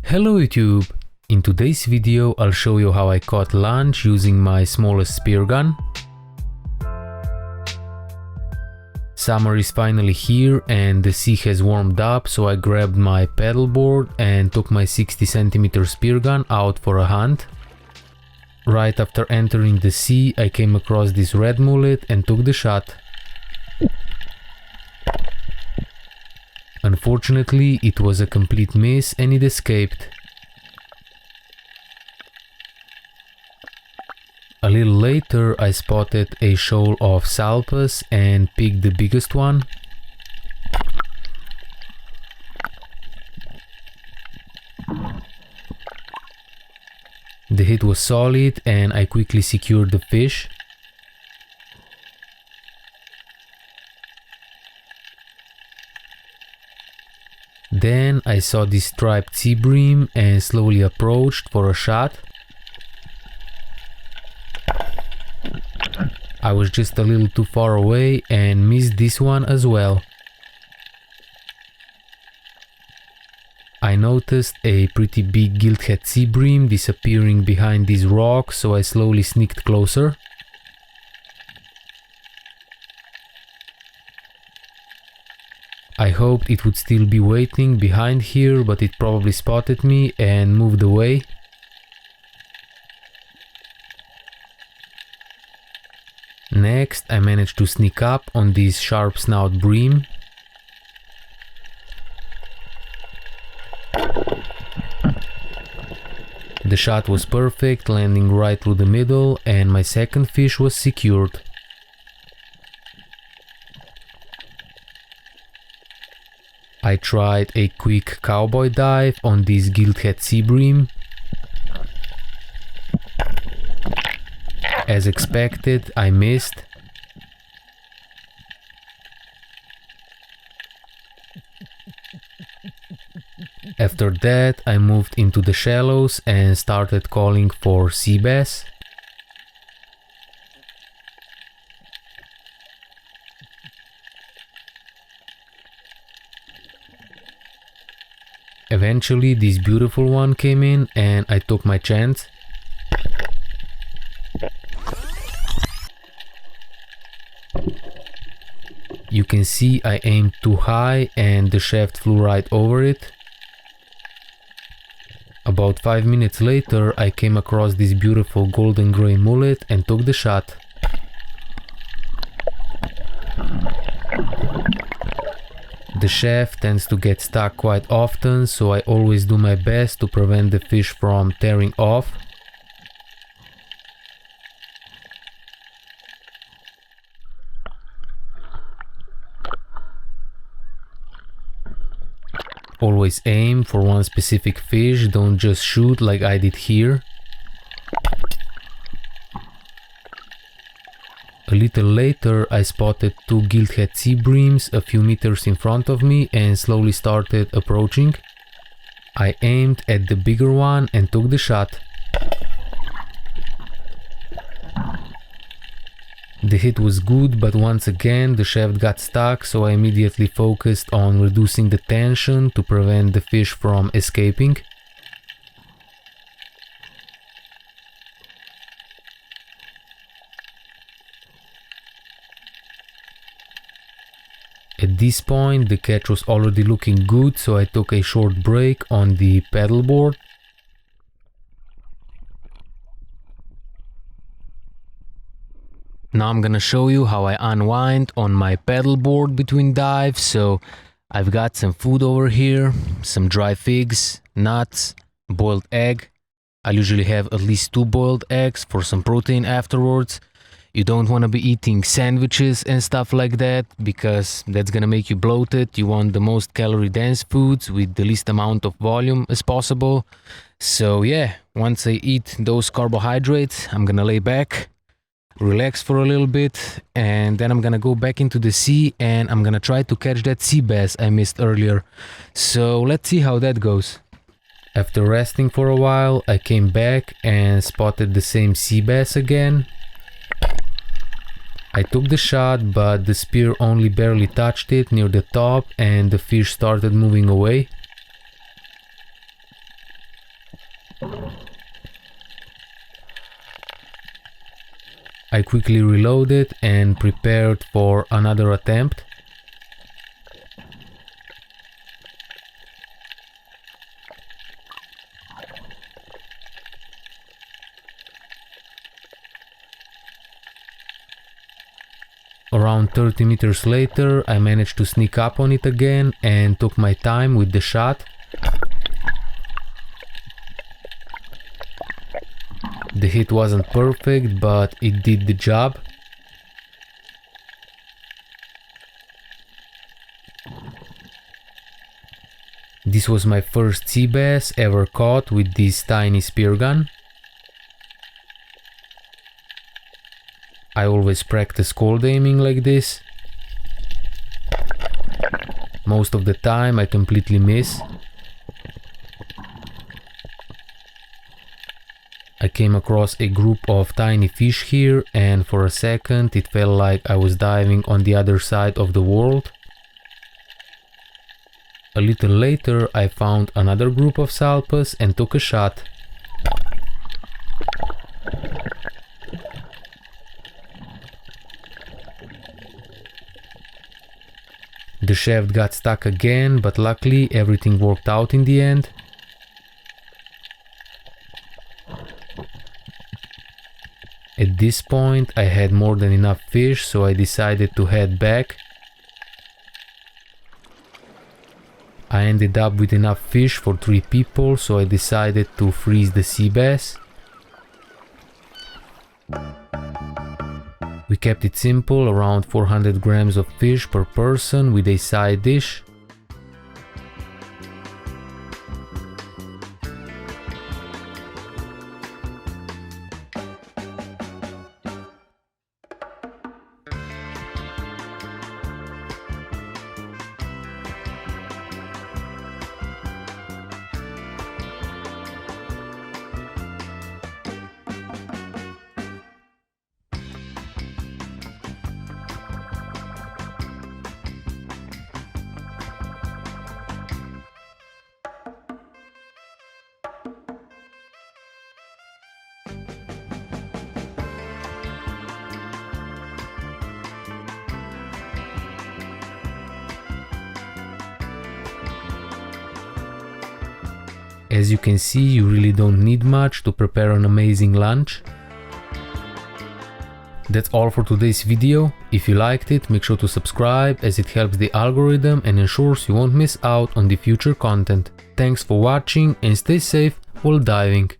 Hello YouTube! In today's video I'll show you how I caught lunch using my smallest spear gun. Summer is finally here and the sea has warmed up, so I grabbed my paddleboard and took my 60cm spear gun out for a hunt. Right after entering the sea I came across this red mullet and took the shot. Unfortunately, it was a complete miss and it escaped. A little later I spotted a shoal of salpas and picked the biggest one. The hit was solid and I quickly secured the fish. Then I saw this striped sea bream and slowly approached for a shot. I was just a little too far away and missed this one as well. I noticed a pretty big gilthead sea bream disappearing behind these rocks, so I slowly sneaked closer. I hoped it would still be waiting behind here, but it probably spotted me and moved away. Next, I managed to sneak up on this sharp snout bream. The shot was perfect, landing right through the middle, and my second fish was secured. I tried a quick cowboy dive on this gilthead sea bream. As expected, I missed. After that, I moved into the shallows and started calling for sea bass. Eventually this beautiful one came in and I took my chance. You can see I aimed too high and the shaft flew right over it. About 5 minutes later I came across this beautiful golden grey mullet and took the shot. The shaft tends to get stuck quite often, so I always do my best to prevent the fish from tearing off. Always aim for one specific fish, don't just shoot like I did here. A little later I spotted two gilthead sea breams a few meters in front of me and slowly started approaching. I aimed at the bigger one and took the shot. The hit was good, but once again the shaft got stuck, so I immediately focused on reducing the tension to prevent the fish from escaping. At this point the catch was already looking good, so I took a short break on the paddleboard. Now I'm gonna show you how I unwind on my paddleboard between dives. So I've got some food over here, some dry figs, nuts, boiled egg. I usually have at least 2 boiled eggs for some protein afterwards. You don't want to be eating sandwiches and stuff like that because that's gonna make you bloated. You want the most calorie dense foods with the least amount of volume as possible. So yeah, once I eat those carbohydrates, I'm gonna lay back, relax for a little bit, and then I'm gonna go back into the sea and I'm gonna try to catch that sea bass I missed earlier. So let's see how that goes. After resting for a while, I came back and spotted the same sea bass again. I took the shot, but the spear only barely touched it near the top and the fish started moving away. I quickly reloaded and prepared for another attempt. Around 30 meters later, I managed to sneak up on it again and took my time with the shot. The hit wasn't perfect, but it did the job. This was my first sea bass ever caught with this tiny spear gun. I always practice cold aiming like this. Most of the time I completely miss. I came across a group of tiny fish here, and for a second it felt like I was diving on the other side of the world. A little later I found another group of salpas and took a shot. The shaft got stuck again, but luckily everything worked out in the end. At this point I had more than enough fish, so I decided to head back. I ended up with enough fish for 3 people, so I decided to freeze the sea bass. We kept it simple, around 400 grams of fish per person with a side dish. As you can see, you really don't need much to prepare an amazing lunch. That's all for today's video. If you liked it, make sure to subscribe, as it helps the algorithm and ensures you won't miss out on the future content. Thanks for watching and stay safe while diving.